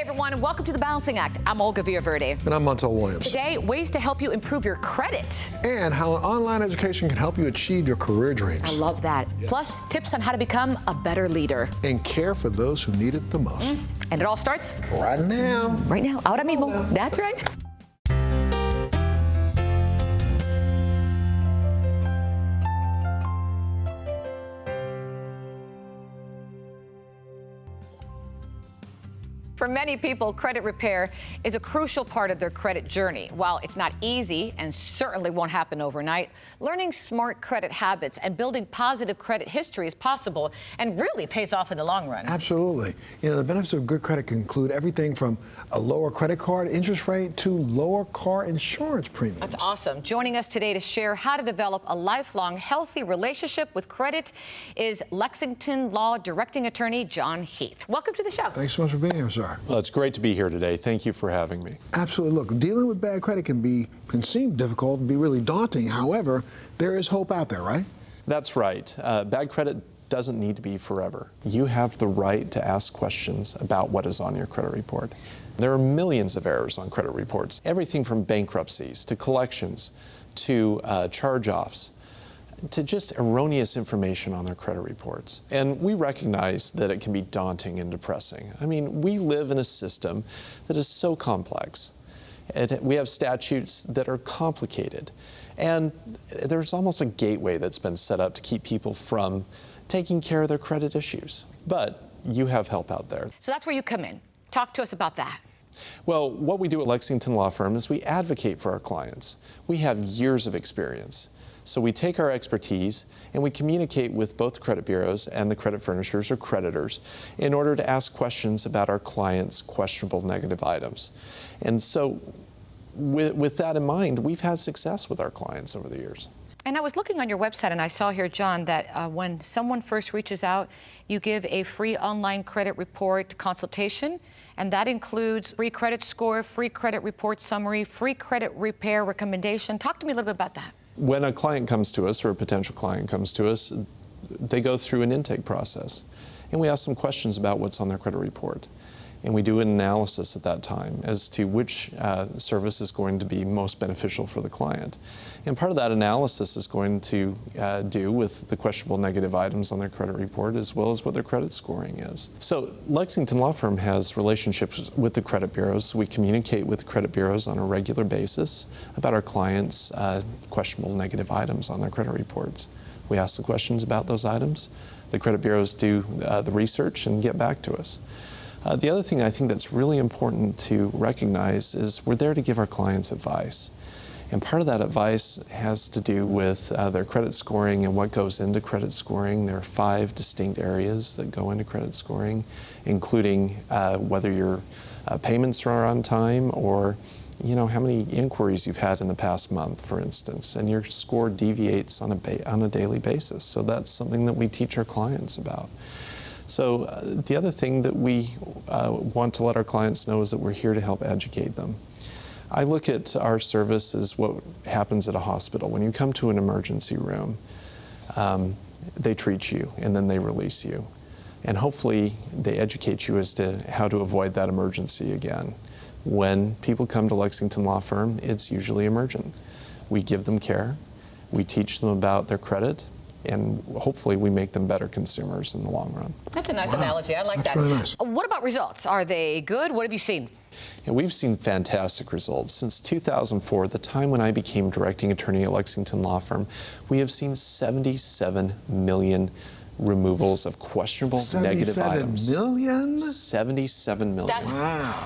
everyone, and welcome to The Balancing Act. I'm Olga Villaverde. And I'm Montel Williams. Today, ways to help you improve your credit. And how an online education can help you achieve your career dreams. I love that. Yes. Plus, tips on how to become a better leader. And care for those who need it the most. And it all starts right now. Right now. Ahora mismo. That's right. For many people, credit repair is a crucial part of their credit journey. While it's not easy and certainly won't happen overnight, learning smart credit habits and building positive credit history is possible and really pays off in the long run. Absolutely. You know, the benefits of good credit can include everything from a lower credit card interest rate to lower car insurance premiums. That's awesome. Joining us today to share how to develop a lifelong healthy relationship with credit is Lexington Law Directing Attorney John Heath. Welcome to the show. Thanks so much for being here, sir. Well, it's great to be here today. Thank you for having me. Absolutely. Look, dealing with bad credit can seem difficult and be really daunting. However, there is hope out there, right? That's right. Bad credit doesn't need to be forever. You have the right to ask questions about what is on your credit report. There are millions of errors on credit reports, everything from bankruptcies to collections to charge-offs, to just erroneous information on their credit reports. And we recognize that it can be daunting and depressing. I mean, we live in a system that is so complex. We have statutes that are complicated. And there's almost a gateway that's been set up to keep people from taking care of their credit issues. But you have help out there. So that's where you come in. Talk to us about that. Well, what we do at Lexington Law Firm is we advocate for our clients. We have years of experience. So we take our expertise and we communicate with both the credit bureaus and the credit furnishers or creditors in order to ask questions about our clients' questionable negative items. And so with that in mind, we've had success with our clients over the years. And I was looking on your website and I saw here, John, that when someone first reaches out, you give a free online credit report consultation, and that includes free credit score, free credit report summary, free credit repair recommendation. Talk to me a little bit about that. When a client comes to us or a potential client comes to us, they go through an intake process. And we ask them questions about what's on their credit report. And we do an analysis at that time as to which service is going to be most beneficial for the client. And part of that analysis is going to do with the questionable negative items on their credit report as well as what their credit scoring is. So Lexington Law Firm has relationships with the credit bureaus. We communicate with the credit bureaus on a regular basis about our clients' questionable negative items on their credit reports. We ask the questions about those items. The credit bureaus do the research and get back to us. The other thing I think that's really important to recognize is we're there to give our clients advice. And part of that advice has to do with their credit scoring and what goes into credit scoring. There are 5 distinct areas that go into credit scoring, including whether your payments are on time or how many inquiries you've had in the past month, for instance, and your score deviates on a daily basis. So that's something that we teach our clients about. So the other thing that we want to let our clients know is that we're here to help educate them. I look at our service as what happens at a hospital. When you come to an emergency room, they treat you and then they release you. And hopefully they educate you as to how to avoid that emergency again. When people come to Lexington Law Firm, it's usually emergent. We give them care, we teach them about their credit, and hopefully we make them better consumers in the long run. That's a nice analogy. I like that. That's really nice. What about results? Are they good? What have you seen? Yeah, we've seen fantastic results. Since 2004, the time when I became directing attorney at Lexington Law Firm, we have seen 77 million removals of questionable negative items. 77 million? 77 million. That's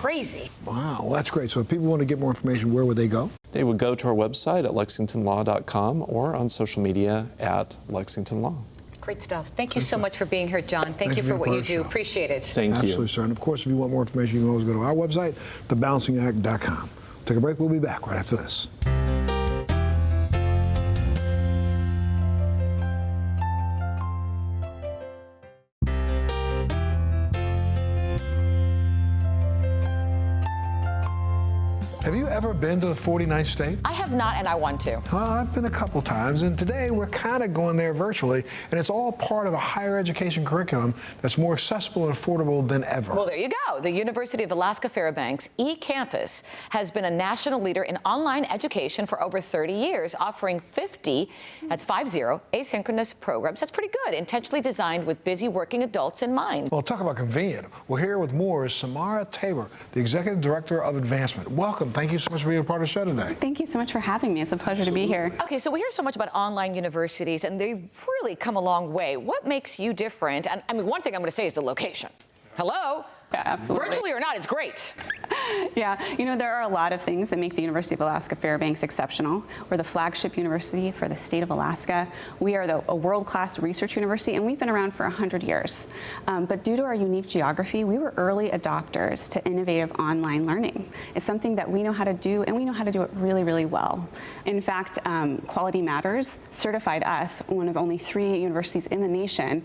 crazy. Wow, well, that's great. So if people want to get more information, where would they go? They would go to our website at lexingtonlaw.com or on social media at Lexington Law. Great stuff. Thank you so much for being here, John. Thank you for what you do. Appreciate it. Thank you. Absolutely, sir. And of course, if you want more information, you can always go to our website, thebalancingact.com. Take a break. We'll be back right after this. Have you ever been to the 49th state? I have not, and I want to. I've been a couple times, and today we're kind of going there virtually, and it's all part of a higher education curriculum that's more accessible and affordable than ever. Well, there you go. The University of Alaska Fairbanks eCampus has been a national leader in online education for over 30 years, offering 50, that's 50, asynchronous programs. That's pretty good, intentionally designed with busy working adults in mind. Well, talk about convenient. Well, here with more is Samara Tabor, the Executive Director of Advancement. Welcome. Thank you so much for being a part of the show today. Thank you so much for having me. It's a pleasure to be here. Okay, so we hear so much about online universities, and they've really come a long way. What makes you different? And I mean, one thing I'm going to say is the location. Hello? Yeah, absolutely. Virtually or not, it's great. Yeah, you know, there are a lot of things that make the University of Alaska Fairbanks exceptional. We're the flagship university for the state of Alaska. We are a world-class research university, and we've been around for 100 years. But due to our unique geography, we were early adopters to innovative online learning. It's something that we know how to do, and we know how to do it really, really well. In fact, Quality Matters certified us one of only 3 universities in the nation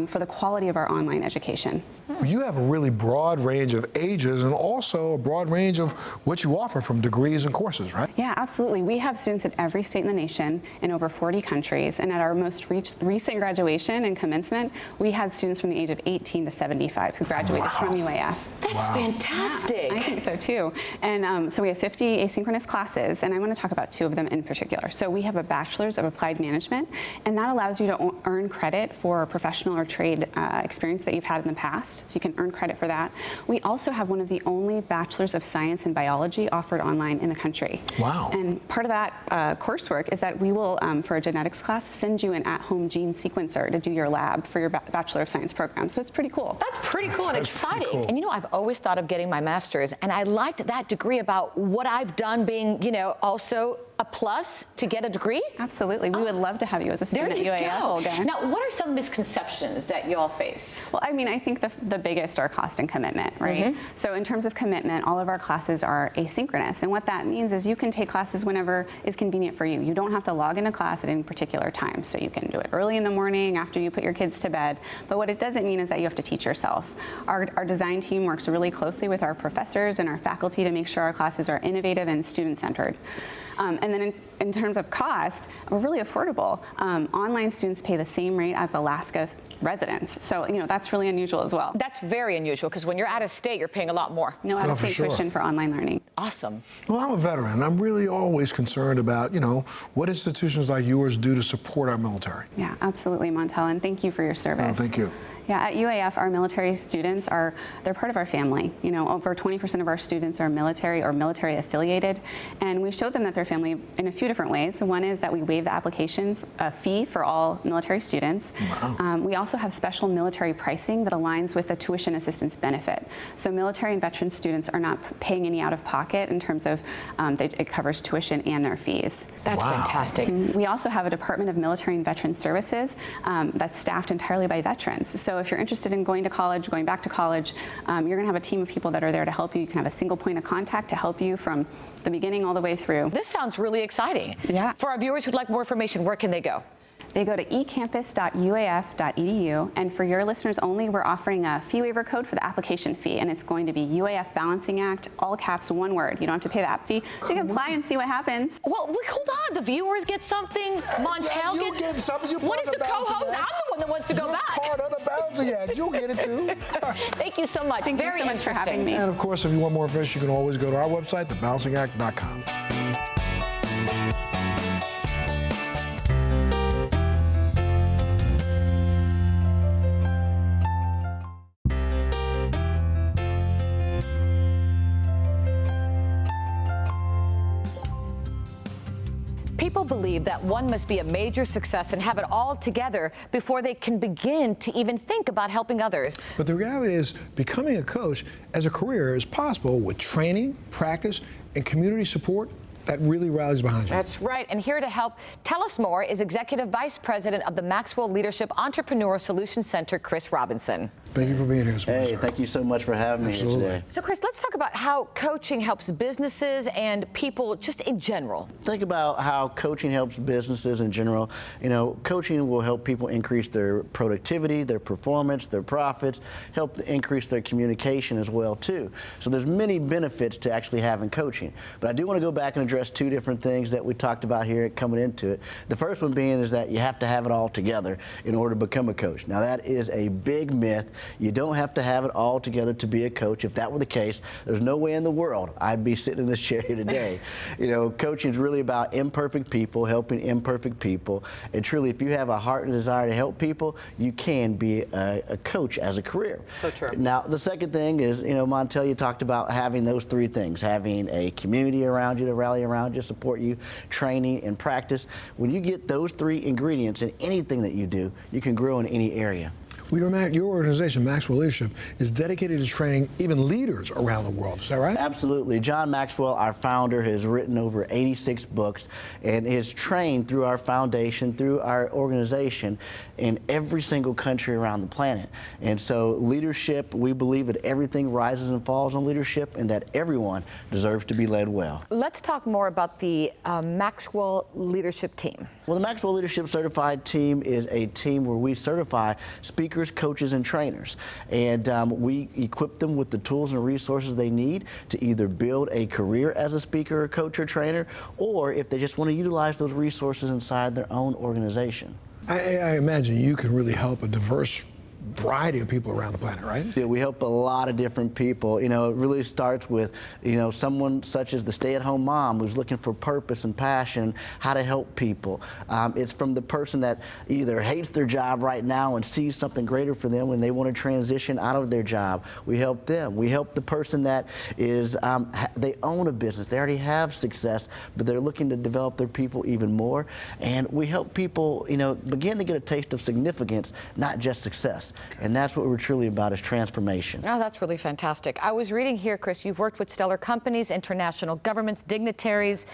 for the quality of our online education. You have a really broad range of ages and also a broad range of what you offer from degrees and courses, right? Yeah, absolutely. We have students at every state in the nation in over 40 countries. And at our most recent graduation and commencement, we had students from the age of 18 to 75 who graduated from UAF. That's fantastic. Yeah, I think so too. And so we have 50 asynchronous classes, and I want to talk about 2 of them in particular. So we have a Bachelor's of Applied Management, and that allows you to earn credit for professional or trade experience that you've had in the past. So you can earn credit for that. We also have one of the only Bachelor's of Science in Biology offered online in the country. Wow. And part of that coursework is that we will, for a genetics class, send you an at-home gene sequencer to do your lab for your Bachelor of Science program. So it's pretty cool. That's pretty cool and That's exciting. pretty cool. And you know, I've always thought of getting my master's, and I liked that degree about what I've done being, you know, also a plus to get a degree. Absolutely. We would love to have you as a student There at you UAF, go. Olga. Now, what are some misconceptions that y'all face? Well, I mean, I think the biggest are cost and commitment, right? So in terms of commitment, all of our classes are asynchronous. And what that means is you can take classes whenever is convenient for you. You don't have to log into class at any particular time. So you can do it early in the morning after you put your kids to bed. But what it doesn't mean is that you have to teach yourself. Our design team works really closely with our professors and our faculty to make sure our classes are innovative and student-centered. And then in terms of cost, we're really affordable. Online students pay the same rate as Alaska residents. So, you know, that's really unusual as well. That's very unusual, because when you're out of state, you're paying a lot more. No for out-of-state sure. tuition for online learning. Awesome. Well, I'm a veteran. I'm really always concerned about, you know, what institutions like yours do to support our military. Yeah, absolutely, Montel, and thank you for your service. Oh, thank you. Yeah, at UAF, our military students they're part of our family. You know, over 20% of our students are military or military affiliated, and we show them that they're family in a few different ways. One is that we waive the application fee for all military students. Wow. We also have special military pricing that aligns with the tuition assistance benefit. So military and veteran students are not paying any out of pocket in terms of it covers tuition and their fees. That's Wow. fantastic. We also have a Department of Military and Veteran Services that's staffed entirely by veterans. So if you're interested in going to college, going back to college, you're going to have a team of people that are there to help you. You can have a single point of contact to help you from the beginning all the way through. This sounds really exciting. Yeah. For our viewers who'd like more information, where can they go? They go to ecampus.uaf.edu, and for your listeners only, we're offering a fee waiver code for the application fee, and it's going to be UAF Balancing Act, all caps, one word. You don't have to pay the app fee, so you can apply and see what happens. Well, hold on. The viewers get something. Montel You get something. You're What part is of the co-host? Balancing I'm Act. the one that wants to go You're back. part of the Balancing Act. You'll get it too. Thank you so much. Thank you Very so much for interesting. having me. And of course, if you want more information, you can always go to our website, thebalancingact.com. People believe that one must be a major success and have it all together before they can begin to even think about helping others. But the reality is, becoming a coach as a career is possible with training, practice, and community support that really rallies behind you. That's right. And here to help tell us more is Executive Vice President of the Maxwell Leadership Entrepreneur Solutions Center, Chris Robinson. Thank you for being here this morning, Hey, sir. thank you so much for having me here today. So, Chris, let's talk about how coaching helps businesses and people just in general. Think about how coaching helps businesses in general. You know, coaching will help people increase their productivity, their performance, their profits, help increase their communication as well, too. So there's many benefits to actually having coaching. But I do want to go back and address two different things that we talked about here coming into it. The first one being is that you have to have it all together in order to become a coach. Now, that is a big myth. You don't have to have it all together to be a coach. If that were the case, there's no way in the world I'd be sitting in this chair here today. You know, coaching is really about imperfect people, helping imperfect people. And truly, if you have a heart and desire to help people, you can be a coach as a career. So true. Now, the second thing is, you know, Montel, you talked about having those three things, having a community around you to rally around you, support you, training and practice. When you get those three ingredients in anything that you do, you can grow in any area. Well, your organization, Maxwell Leadership, is dedicated to training even leaders around the world. Is that right? Absolutely. John Maxwell, our founder, has written over 86 books and is trained through our foundation, through our organization, in every single country around the planet. And so leadership, we believe that everything rises and falls on leadership and that everyone deserves to be led well. Let's talk more about the Maxwell Leadership Team. Well, the Maxwell Leadership Certified Team is a team where we certify speakers, coaches, and trainers. And we equip them with the tools and resources they need to either build a career as a speaker or coach or trainer, or if they just want to utilize those resources inside their own organization. I imagine you can really help a diverse variety of people around the planet, right? Yeah, we help a lot of different people. You know, it really starts with, you know, someone such as the stay-at-home mom who's looking for purpose and passion, how to help people. It's from the person that either hates their job right now and sees something greater for them when they want to transition out of their job. We help them. We help the person that is, they own a business, they already have success, but they're looking to develop their people even more. And we help people, you know, begin to get a taste of significance, not just success. And that's what we're truly about, is transformation. Oh, that's really fantastic. I was reading here, Chris, you've worked with stellar companies, international governments, dignitaries,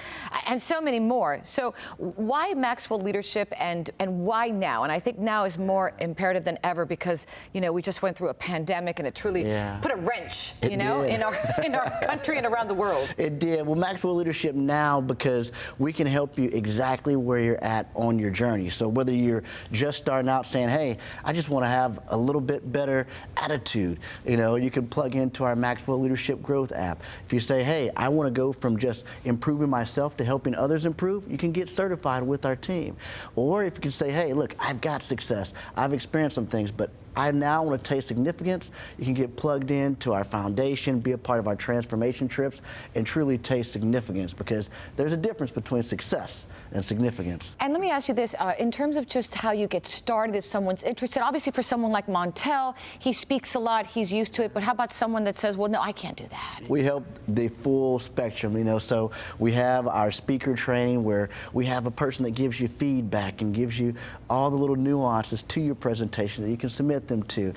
and so many more. So why Maxwell Leadership and why now? And I think now is more imperative than ever because, you know, we just went through a pandemic and it truly put a wrench, you know, in our country and around the world. It did. Well, Maxwell Leadership now, because we can help you exactly where you're at on your journey. So whether you're just starting out saying, hey, I just want to have a little bit better attitude, you know, you can plug into our Maxwell Leadership Growth app. If you say, hey, I want to go from just improving myself to helping others improve, you can get certified with our team. Or if you can say, hey, look, I've got success, I've experienced some things, but I now want to taste significance, you can get plugged into our foundation, be a part of our transformation trips, and truly taste significance, because there's a difference between success and significance. And let me ask you this, in terms of just how you get started if someone's interested, obviously for someone like Montel, he speaks a lot, he's used to it, but how about someone that says, well, no, I can't do that? We help the full spectrum, you know, so we have our speaker training where we have a person that gives you feedback and gives you all the little nuances to your presentation that you can submit them to.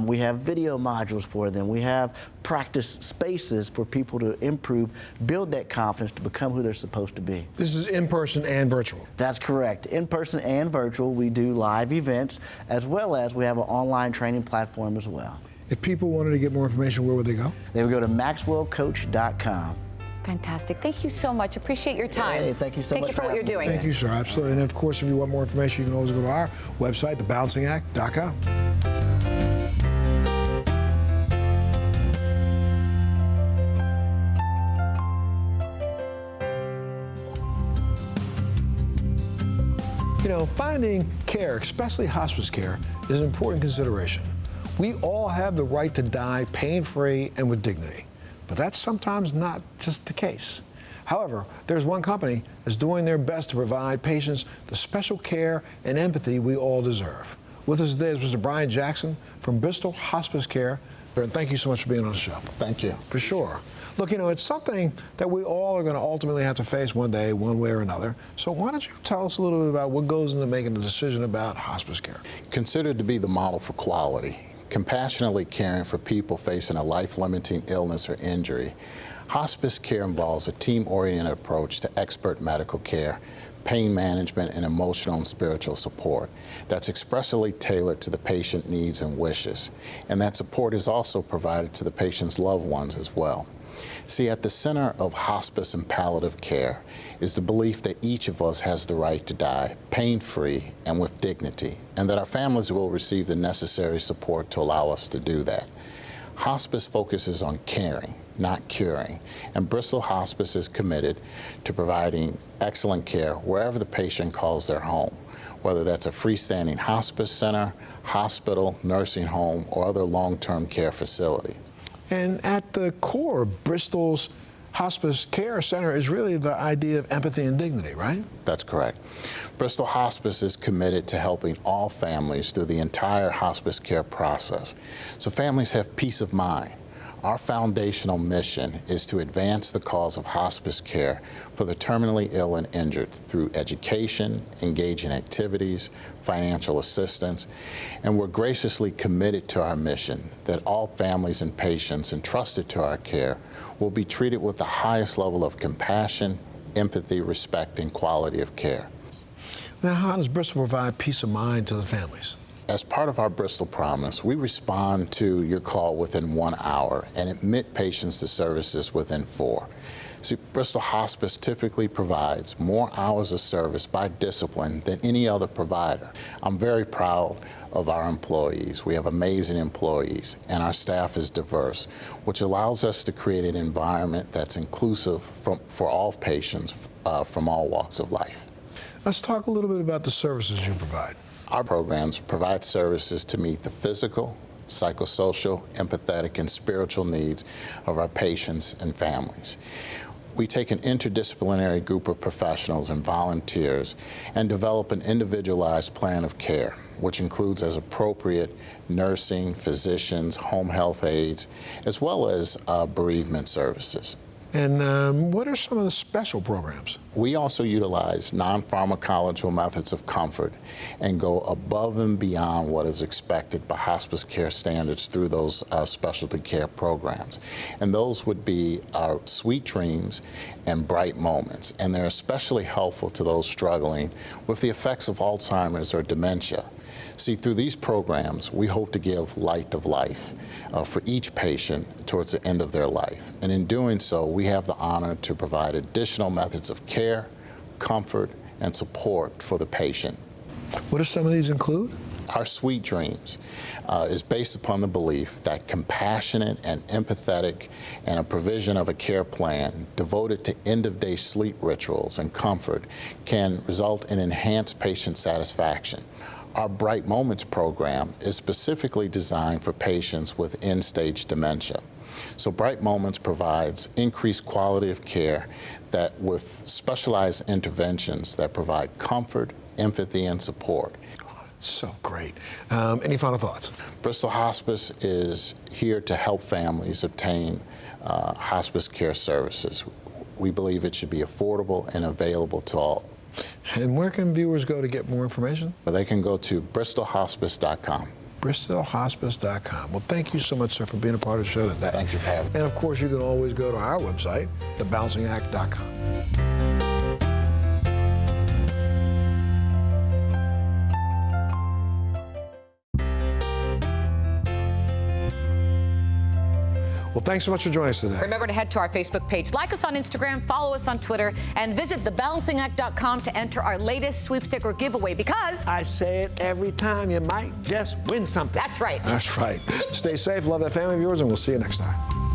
We have video modules for them. We have practice spaces for people to improve, build that confidence to become who they're supposed to be. This is in person and virtual. That's correct. In person and virtual, we do live events, as well as we have an online training platform as well. If people wanted to get more information, where would they go? They would go to maxwellcoach.com. Fantastic. Thank you so much. Appreciate your time. Hey, thank you so much. Thank you for what you're doing. Thank you, sir. Absolutely. And of course, if you want more information, you can always go to our website, thebalancingact.com. You know, finding care, especially hospice care, is an important consideration. We all have the right to die pain-free and with dignity, but that's sometimes not just the case. However, there's one company that's doing their best to provide patients the special care and empathy we all deserve. With us today is Mr. Brian Jackson from Bristol Hospice Care. And thank you so much for being on the show. Thank you. For sure. Look, you know, it's something that we all are going to ultimately have to face one day, one way or another. So why don't you tell us a little bit about what goes into making a decision about hospice care? Considered to be the model for quality, compassionately caring for people facing a life-limiting illness or injury. Hospice care involves a team-oriented approach to expert medical care, pain management, and emotional and spiritual support that's expressly tailored to the patient needs and wishes. And that support is also provided to the patient's loved ones as well. See, at the center of hospice and palliative care is the belief that each of us has the right to die pain-free and with dignity, and that our families will receive the necessary support to allow us to do that. Hospice focuses on caring, not curing, and Bristol Hospice is committed to providing excellent care wherever the patient calls their home, whether that's a freestanding hospice center, hospital, nursing home, or other long-term care facility. And at the core of Bristol's Hospice Care Center is really the idea of empathy and dignity, right? That's correct. Bristol Hospice is committed to helping all families through the entire hospice care process, so families have peace of mind. Our foundational mission is to advance the cause of hospice care for the terminally ill and injured through education, engaging activities, financial assistance, and we're graciously committed to our mission that all families and patients entrusted to our care will be treated with the highest level of compassion, empathy, respect, and quality of care. Now, how does Bristol provide peace of mind to the families? As part of our Bristol Promise, we respond to your call within 1 hour and admit patients to services within 4. See, Bristol Hospice typically provides more hours of service by discipline than any other provider. I'm very proud of our employees. We have amazing employees, and our staff is diverse, which allows us to create an environment that's inclusive for all patients from all walks of life. Let's talk a little bit about the services you provide. Our programs provide services to meet the physical, psychosocial, empathetic, and spiritual needs of our patients and families. We take an interdisciplinary group of professionals and volunteers and develop an individualized plan of care, which includes, as appropriate, nursing, physicians, home health aides, as well as bereavement services. And what are some of the special programs? We also utilize non-pharmacological methods of comfort and go above and beyond what is expected by hospice care standards through those specialty care programs. And those would be our Sweet Dreams and Bright Moments. And they're especially helpful to those struggling with the effects of Alzheimer's or dementia. See, through these programs, we hope to give light of life for each patient towards the end of their life. And in doing so, we have the honor to provide additional methods of care, comfort, and support for the patient. What do some of these include? Our Sweet Dreams is based upon the belief that compassionate and empathetic and a provision of a care plan devoted to end-of-day sleep rituals and comfort can result in enhanced patient satisfaction. Our Bright Moments program is specifically designed for patients with end-stage dementia. So Bright Moments provides increased quality of care that with specialized interventions that provide comfort, empathy, and support. So great. Any final thoughts? Bristol Hospice is here to help families obtain hospice care services. We believe it should be affordable and available to all. And where can viewers go to get more information? They can go to bristolhospice.com. bristolhospice.com. Well, thank you so much, sir, for being a part of the show today. Thank you for having me. And of course, you can always go to our website, thebalancingact.com. Well, thanks so much for joining us today. Remember to head to our Facebook page, like us on Instagram, follow us on Twitter, and visit thebalancingact.com to enter our latest sweepstake or giveaway, because I say it every time, you might just win something. that's right. That's right. Stay safe, love that family of yours, and we'll see you next time.